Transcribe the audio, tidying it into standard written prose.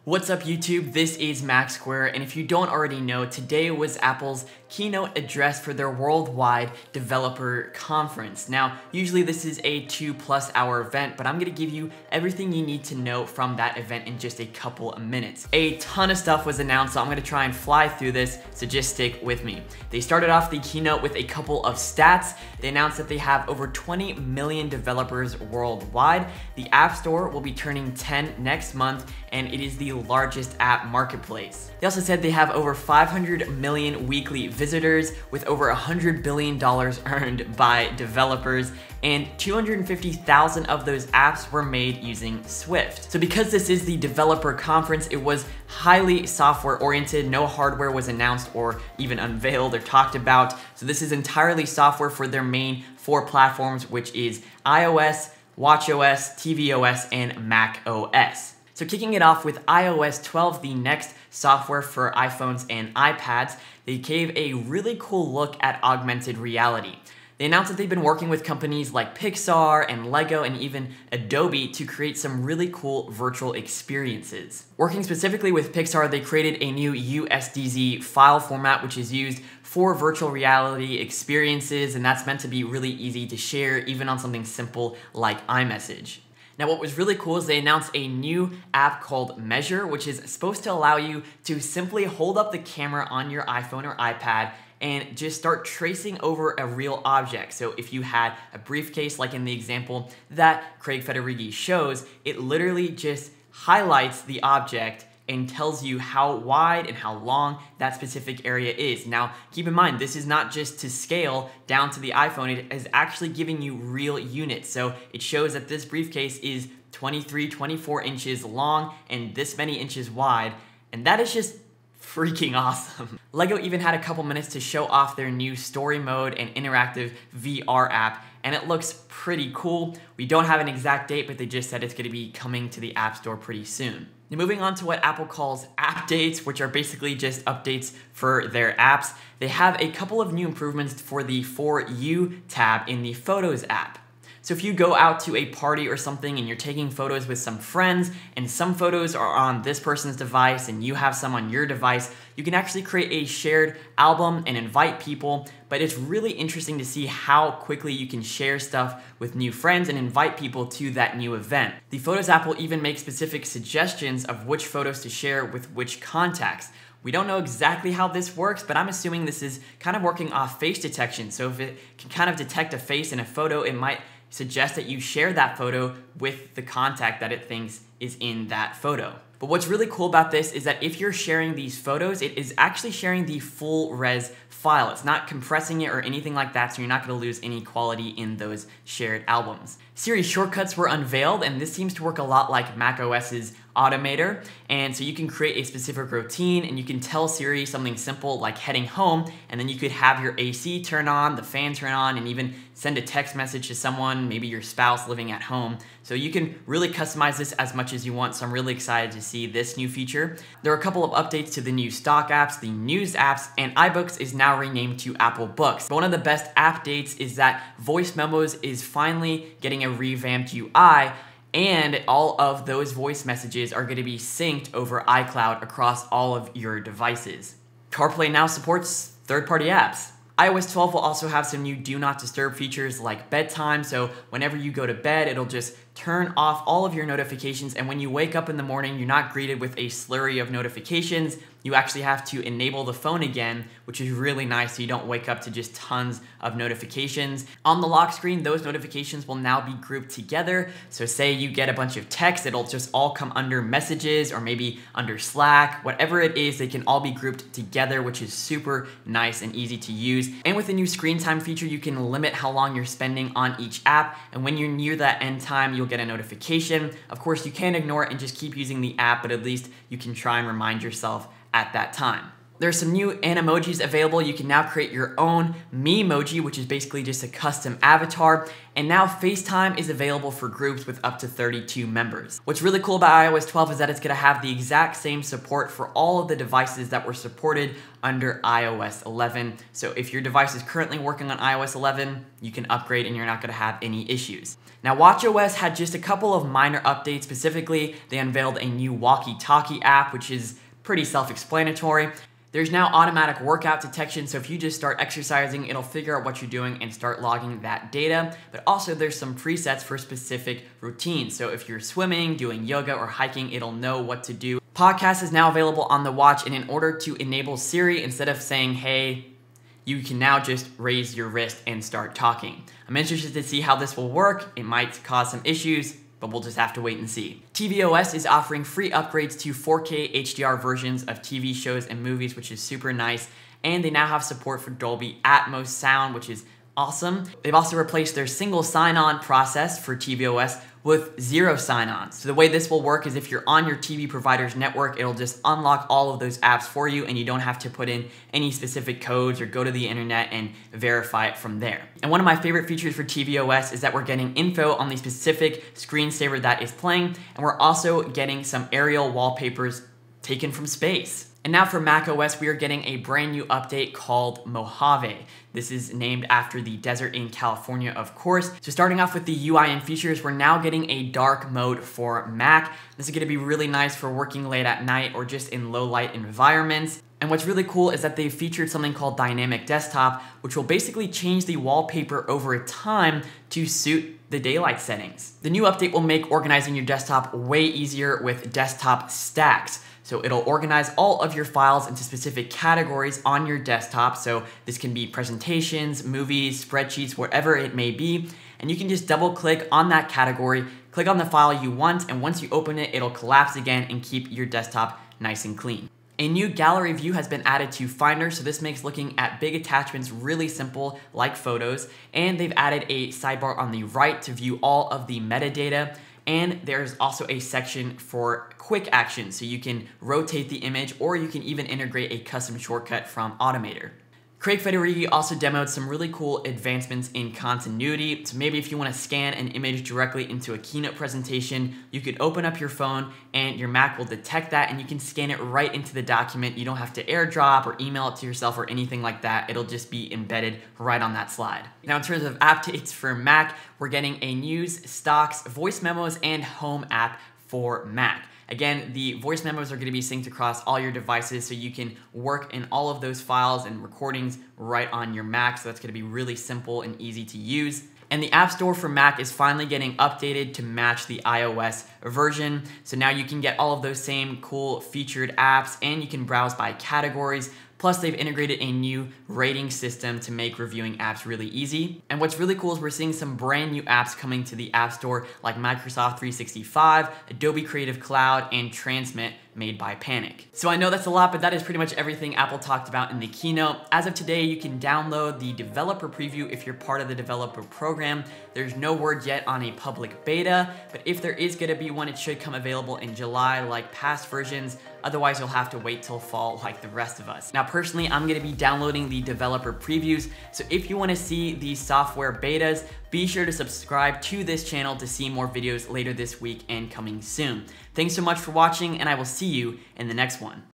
What's up YouTube, this is Max Square, and if you don't already know, today was Apple's keynote address for their worldwide developer conference. Now, usually this is a 2+ hour event, but I'm gonna give you everything you need to know from that event in just a couple of minutes. A ton of stuff was announced, so I'm gonna try and fly through this, so just stick with me. They started off the keynote with a couple of stats. They announced that they have over 20 million developers worldwide. The App Store will be turning 10 next month, and it is the largest app marketplace. They also said they have over 500 million weekly visitors with over $100 billion earned by developers, and 250,000 of those apps were made using Swift. So because this is the developer conference, it was highly software oriented. No hardware was announced or even unveiled or talked about. So this is entirely software for their main 4 platforms, which is iOS, watchOS, tvOS, and macOS. So kicking it off with iOS 12, the next software for iPhones and iPads, they gave a really cool look at augmented reality. They announced that they've been working with companies like Pixar and Lego and even Adobe to create some really cool virtual experiences. Working specifically with Pixar, they created a new USDZ file format which is used for virtual reality experiences, and that's meant to be really easy to share even on something simple like iMessage. Now what was really cool is they announced a new app called Measure, which is supposed to allow you to simply hold up the camera on your iPhone or iPad and just start tracing over a real object. So if you had a briefcase, like in the example that Craig Federighi shows, it literally just highlights the object and tells you how wide and how long that specific area is. Now, keep in mind, this is not just to scale down to the iPhone, it is actually giving you real units. So it shows that this briefcase is 23, 24 inches long and this many inches wide, and that is just freaking awesome. Lego even had a couple minutes to show off their new story mode and interactive VR app, and it looks pretty cool. We don't have an exact date, but they just said it's gonna be coming to the App Store pretty soon. Now moving on to what Apple calls updates, which are basically just updates for their apps. They have a couple of new improvements for the For You tab in the Photos app. So if you go out to a party or something and you're taking photos with some friends and some photos are on this person's device and you have some on your device, you can actually create a shared album and invite people, but it's really interesting to see how quickly you can share stuff with new friends and invite people to that new event. The Photos app will even make specific suggestions of which photos to share with which contacts. We don't know exactly how this works, but I'm assuming this is kind of working off face detection. So if it can kind of detect a face in a photo, it might suggest that you share that photo with the contact that it thinks is in that photo. But what's really cool about this is that if you're sharing these photos, it is actually sharing the full res file. It's not compressing it or anything like that, so you're not gonna lose any quality in those shared albums. Siri shortcuts were unveiled, and this seems to work a lot like macOS's Automator. And so you can create a specific routine and you can tell Siri something simple like heading home, and then you could have your AC turn on, the fan turn on, and even send a text message to someone, maybe your spouse living at home. So you can really customize this as much as you want, so I'm really excited to see this new feature. There are a couple of updates to the new stock apps, the news apps, and iBooks is now renamed to Apple Books. But one of the best app dates is that Voice Memos is finally getting a revamped UI, and all of those voice messages are going to be synced over iCloud across all of your devices. CarPlay now supports third-party apps. iOS 12 will also have some new Do Not Disturb features like bedtime, so whenever you go to bed, it'll just turn off all of your notifications, and when you wake up in the morning, you're not greeted with a slurry of notifications. You actually have to enable the phone again, which is really nice so you don't wake up to just tons of notifications. On the lock screen, those notifications will now be grouped together. So say you get a bunch of text, it'll just all come under messages or maybe under Slack. Whatever it is, they can all be grouped together, which is super nice and easy to use. And with the new screen time feature, you can limit how long you're spending on each app, and when you're near that end time, you'll get a notification. Of course, you can ignore it and just keep using the app, but at least you can try and remind yourself at that time. There's some new animojis available. You can now create your own Memoji, which is basically just a custom avatar. And now FaceTime is available for groups with up to 32 members. What's really cool about iOS 12 is that it's gonna have the exact same support for all of the devices that were supported under iOS 11. So if your device is currently working on iOS 11, you can upgrade and you're not gonna have any issues. Now, watchOS had just a couple of minor updates. Specifically, they unveiled a new walkie-talkie app, which is pretty self-explanatory. There's now automatic workout detection, so if you just start exercising, it'll figure out what you're doing and start logging that data. But also there's some presets for specific routines. So if you're swimming, doing yoga, or hiking, it'll know what to do. Podcast is now available on the watch, and in order to enable Siri, instead of saying, hey, you can now just raise your wrist and start talking. I'm interested to see how this will work. It might cause some issues, but we'll just have to wait and see. tvOS is offering free upgrades to 4K HDR versions of TV shows and movies, which is super nice. And they now have support for Dolby Atmos sound, which is awesome. They've also replaced their single sign-on process for tvOS with zero sign-on. So the way this will work is if you're on your TV provider's network, it'll just unlock all of those apps for you and you don't have to put in any specific codes or go to the internet and verify it from there. And one of my favorite features for tvOS is that we're getting info on the specific screensaver that is playing, and we're also getting some aerial wallpapers taken from space. And now for macOS, we are getting a brand new update called Mojave. This is named after the desert in California, of course. So starting off with the UI and features, we're now getting a dark mode for Mac. This is gonna be really nice for working late at night or just in low light environments. And what's really cool is that they've featured something called Dynamic Desktop, which will basically change the wallpaper over time to suit the daylight settings. The new update will make organizing your desktop way easier with desktop stacks. So it'll organize all of your files into specific categories on your desktop. So this can be presentations, movies, spreadsheets, whatever it may be. And you can just double click on that category, click on the file you want, and once you open it, it'll collapse again and keep your desktop nice and clean. A new gallery view has been added to Finder, so this makes looking at big attachments really simple, like photos. And they've added a sidebar on the right to view all of the metadata. And there's also a section for quick actions, so you can rotate the image or you can even integrate a custom shortcut from Automator. Craig Federighi also demoed some really cool advancements in continuity. So maybe if you want to scan an image directly into a keynote presentation, you could open up your phone and your Mac will detect that and you can scan it right into the document. You don't have to airdrop or email it to yourself or anything like that. It'll just be embedded right on that slide. Now in terms of updates for Mac, we're getting a News, Stocks, Voice Memos, and Home app for Mac. Again, the voice memos are going to be synced across all your devices so you can work in all of those files and recordings right on your Mac. So that's going to be really simple and easy to use. And the App Store for Mac is finally getting updated to match the iOS version. So now you can get all of those same cool featured apps and you can browse by categories. Plus, they've integrated a new rating system to make reviewing apps really easy. And what's really cool is we're seeing some brand new apps coming to the App Store like Microsoft 365, Adobe Creative Cloud, and Transmit, made by Panic. So I know that's a lot, but that is pretty much everything Apple talked about in the keynote. As of today, you can download the developer preview if you're part of the developer program. There's no word yet on a public beta, but if there is gonna be one, it should come available in July like past versions. Otherwise, you'll have to wait till fall like the rest of us. Now, personally, I'm gonna be downloading the developer previews. So if you wanna see these software betas, be sure to subscribe to this channel to see more videos later this week and coming soon. Thanks so much for watching, and I will see you in the next one.